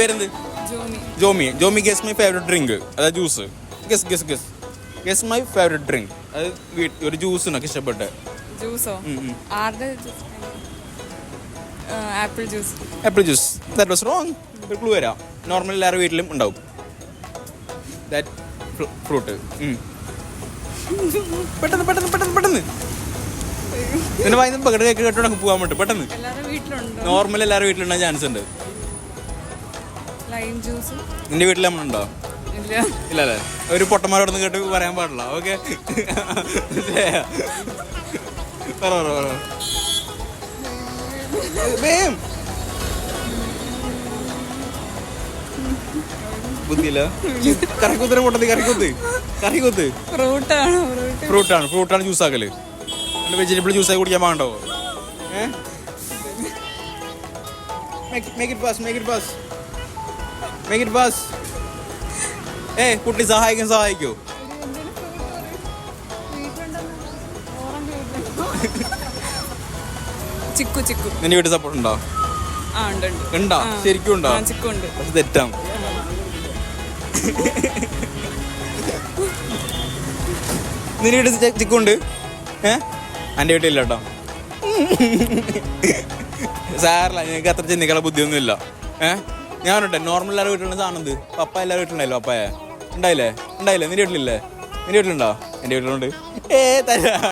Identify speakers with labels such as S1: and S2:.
S1: പേരെന്ത്? Jomi. Jomi guess my favourite drink. അതായത് juice. Guess my favourite drink. അത് ഒരു ജ്യൂസ് ഉണ്ടോ ഇഷ്ടപ്പെട്ടെ?
S2: Apple
S1: juice. That was wrong. ഒരു ക്ലൂ വരാം. നോർമൽ എല്ലാവരുടെ വീട്ടിലും ഉണ്ടാവും ദാറ്റ് ഫ്രൂട്ട്. പെട്ടെന്ന് പിന്നെ വായി പകട്ട് കേക്ക് കേട്ടോണ്ടൊക്കെ പോകാൻ പറ്റും. പെട്ടെന്ന് നോർമൽ എല്ലാവരുടെ വീട്ടിലുണ്ടാകാൻ ചാൻസ് ഉണ്ട്. നിന്റെ വീട്ടിൽ ലെമൺ ഉണ്ടോ? ഇല്ല അല്ലേ? ഒരു പൊട്ടന്മാരോടൊന്നും കേട്ട് പറയാൻ പാടില്ല. ഓക്കെ ബുദ്ധിയില്ല. കറിക്കുത്തിന് പൊട്ടത്തി കറിക്കുത്ത് ഫ്രൂട്ടാണ് ജ്യൂസ് ആക്കല്. വെജിറ്റബിൾ ജ്യൂസായി കുടിക്കാൻ പാണ്ടോ? കുട്ടി സഹായിക്കോ? നിന്റെ വീട്ടിൽ സപ്പോർട്ട് ഉണ്ടോ? ഉണ്ടോ? ശരിക്കും ഉണ്ടോ? അത് തെറ്റാണ്. നിന്റെ വീട്ടിൽ ചിക്കുണ്ട്? എൻ്റെ വീട്ടിലില്ല കേട്ടോ. സാറില്ല, ഞങ്ങൾക്ക് അത്ര ചിന്തിക്കാനുള്ള ബുദ്ധിയൊന്നും ഇല്ല. ഞാനുണ്ട് നോർമൽ എല്ലാവരും വീട്ടിലുള്ള സാധനം. പപ്പ എല്ലാവരും വീട്ടിലുണ്ടായില്ലോ. പപ്പായ ഉണ്ടായില്ലേ? നിന്റെ വീട്ടിലില്ലേ? നിന്റെ വീട്ടിലുണ്ടോ? എൻ്റെ വീട്ടിലുണ്ട്. തരാ